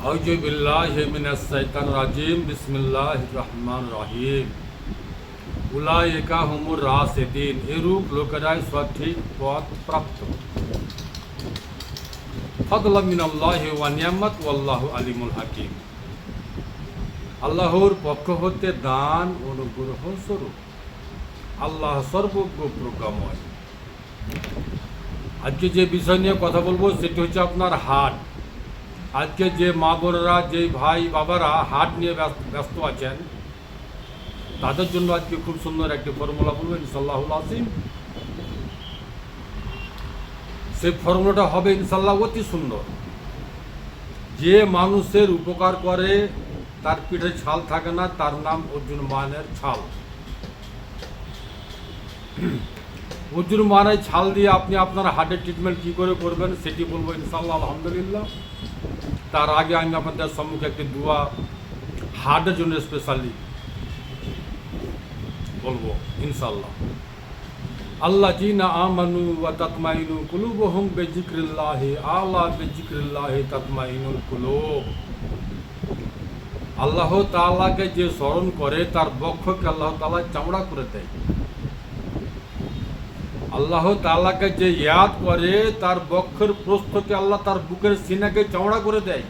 আউযু বিল্লাহি মিনাশ শাইতানির রাজিম বিসমিল্লাহির রহমানির রহিম উলাইকা হুমুর রাশিদিন এরূপ লোকেরাই সঠিক পথ প্রাপ্ত ফাদলা মিনাল্লাহি ওয়া নিয়ামাত ওয়াল্লাহু আলিমুল হাকিম। আল্লাহর পক্ষ হতে দান অনুগ্রহ স্বরূপ, আল্লাহ সর্বজ্ঞ প্রজ্ঞাময়। আজকে যে বিষয় নিয়ে কথা বলবো সেটি হচ্ছে আপনার হাট। আজকে যে মা বোনেরা, যে ভাই বাবারা হাট নিয়ে ব্যস্ত আছেন, তাদের জন্য আজকে খুব সুন্দর একটি ফর্মুলা বলবো ইনশাআল্লাহুল আযীম। সেই ফর্মুলাটা হবে ইনশাআল্লাহ অতি সুন্দর। যে মানুষের উপকার করে তার পিঠে ছাল থাকে না, তার নাম অর্জুন মানের ছাল। অর্জুন মানের ছাল দিয়ে আপনি আপনার হার্টের ট্রিটমেন্ট কী করে করবেন সেটি বলবো ইনশাআল্লাহ আলহামদুলিল্লাহ। তার আগে আমি আপনাদের সম্মুখে একটি দোয়া হার্টের জন্য স্পেশালি বলবো ইনশাআল্লাহ। আল্লাযীনা আমানু ওয়া তাতমাইনু কুলুবুহুম বিযিকরিল্লাহি আলা বিযিকরিল্লাহি তাতমাইনুল কুলুব। আল্লাহ তাআলাকে যে স্মরণ করে তার বক্ষকে আল্লাহ তাআলা চামড়া করে দেয়। আল্লাহ তাআলাকে যে ইয়াদ করে তার বক্ষের প্রস্থকে আল্লাহ তার বুকের সিনাকে চওড়া করে দেয়।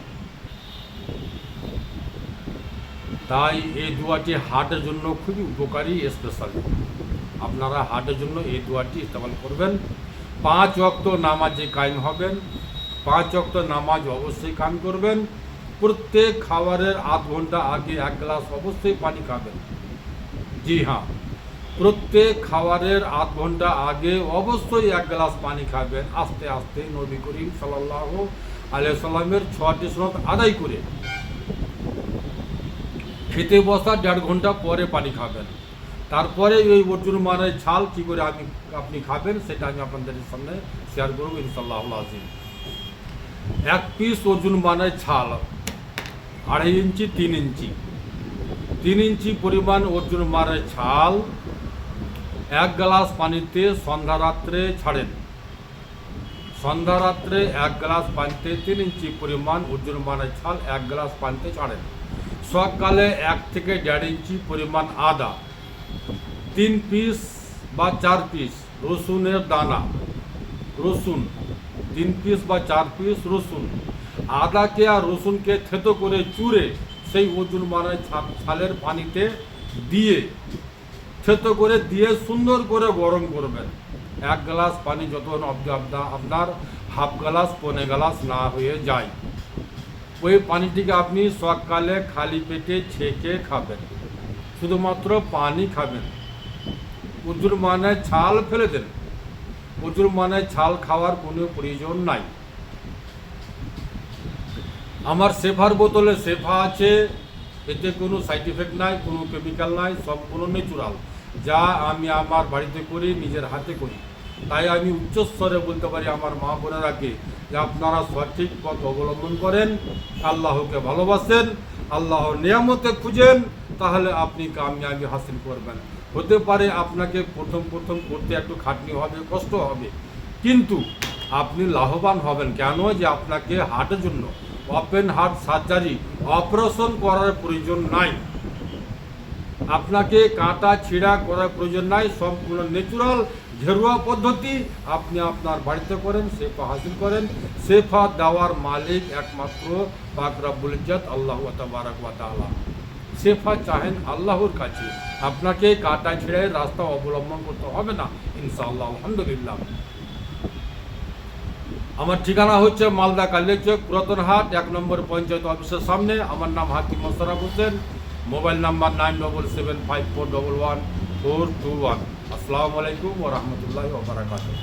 তাই এই দোয়াটি হার্টের জন্য খুবই উপকারী স্পেশালি। আপনারা হার্টের জন্য এই দোয়াটি ইস্তেমাল করবেন। 5 ওয়াক্ত নামাজে কায়েম হবেন। 5 ওয়াক্ত নামাজ অবশ্যই কায়েম করবেন। প্রত্যেক খাবারের আধ ঘন্টা আগে 1 গ্লাস অবশ্যই পানি খাবেন। জি হ্যাঁ, প্রত্যেক খাবারের আধ ঘন্টা আগে অবশ্যই 1 গ্লাস পানি খাবেন। আস্তে আস্তে নবী করিম সাল্লাল্লাহু আলাইহি সাল্লামের 6টি সুন্নাত আদায় করে খেতে বসার 1.5 ঘন্টা পরে পানি খাবেন। তারপরে ওই অর্জুন মানের ছাল কী করে আপনি খাবেন সেটা আমি আপনাদের সামনে শেয়ার করব ইনশাআল্লাহুল আযীম। 1 পিস অর্জুন মানের ছাল 2.5 ইঞ্চি 3 ইঞ্চি 3 ইঞ্চি পরিমাণ অর্জুন মানের ছাল 1 গ্লাস পানিতে সন্ধ্যা রাত্রে ছাড়েন। সন্ধ্যা রাত্রে 1 গ্লাস পানিতে 3 ইঞ্চি পরিমাণ অর্জুন মানের ছাল 1 গ্লাস পানিতে ছাড়েন। সকালে 1 থেকে 1.5 ইঞ্চি পরিমাণ আদা, 3 পিস বা 4 পিস রসুনের দানা, রসুন 3 পিস বা 4 পিস রসুন, আদাকে আর রসুনকে থেতো করে চুরে সেই অর্জুন মানের ছালের পানিতে দিয়ে থেতো করে দিয়ে সুন্দর করে গরম করবেন। 1 গ্লাস পানি যতক্ষণ অবধি আপনার হাফ গ্লাস পৌনে গ্লাস না হয়ে যায়, ওই পানিটিকে আপনি সকালে খালি পেটে ছেঁকে খাবেন। শুধুমাত্র পানি খাবেন, অর্জুন মানের ছাল ফেলে দেন। অর্জুন মানের ছাল খাওয়ার কোনো প্রয়োজন নাই। আমার সেফার বোতলে সেফা আছে, এতে কোনো সাইড এফেক্ট নাই, কোনো কেমিক্যাল নাই, সম্পূর্ণ ন্যাচুরাল। যা আমি আমার বাড়িতে করি, নিজের হাতে করি। তাই আমি উচ্চস্তরে বলতে পারি আমার মা বোনেরাকে যে আপনারা সঠিক পথ অবলম্বন করেন, আল্লাহকে ভালোবাসেন, আল্লাহর নিয়ামতে খুঁজেন, তাহলে আপনি কামিয়াবি হাসিল করবেন। হতে পারে আপনাকে প্রথম করতে একটু খাটনি হবে, কষ্ট হবে, কিন্তু আপনি লাভবান হবেন। কেন? যে আপনাকে হার্টের জন্য ওপেন হার্ট সার্জারি অপারেশন করার প্রয়োজন নাই, আপনাকে কাটা ছিঁড়া করার প্রয়োজন নাই। সম্পূর্ণ ন্যাচুরাল ঘেরুয়া পদ্ধতি আপনি আপনার বাড়িতে করেন, শেফা হাসিল করেন। শেফা দেওয়ার মালিক একমাত্র পাক রব্বুল ইজ্জত আল্লাহু তাবারাক ওয়া তাআলা। শেফা চাহেন আল্লাহর কাছে, আপনাকে কাটা ছিঁড়ায় রাস্তা অবলম্বন করতে হবে না ইনশাআল্লাহ আলহামদুলিল্লাহ। আমার ঠিকানা হচ্ছে মালদা কালিয়াচক পুরাতন হাট 1 নম্বর পঞ্চায়েত অফিসের সামনে। আমার নাম হাকিম মোশাররফ হোসেন। Mobile number 9775411421। আসসালামু আলাইকুম ওয়া রাহমাতুল্লাহি ওয়া বারাকাতুহু।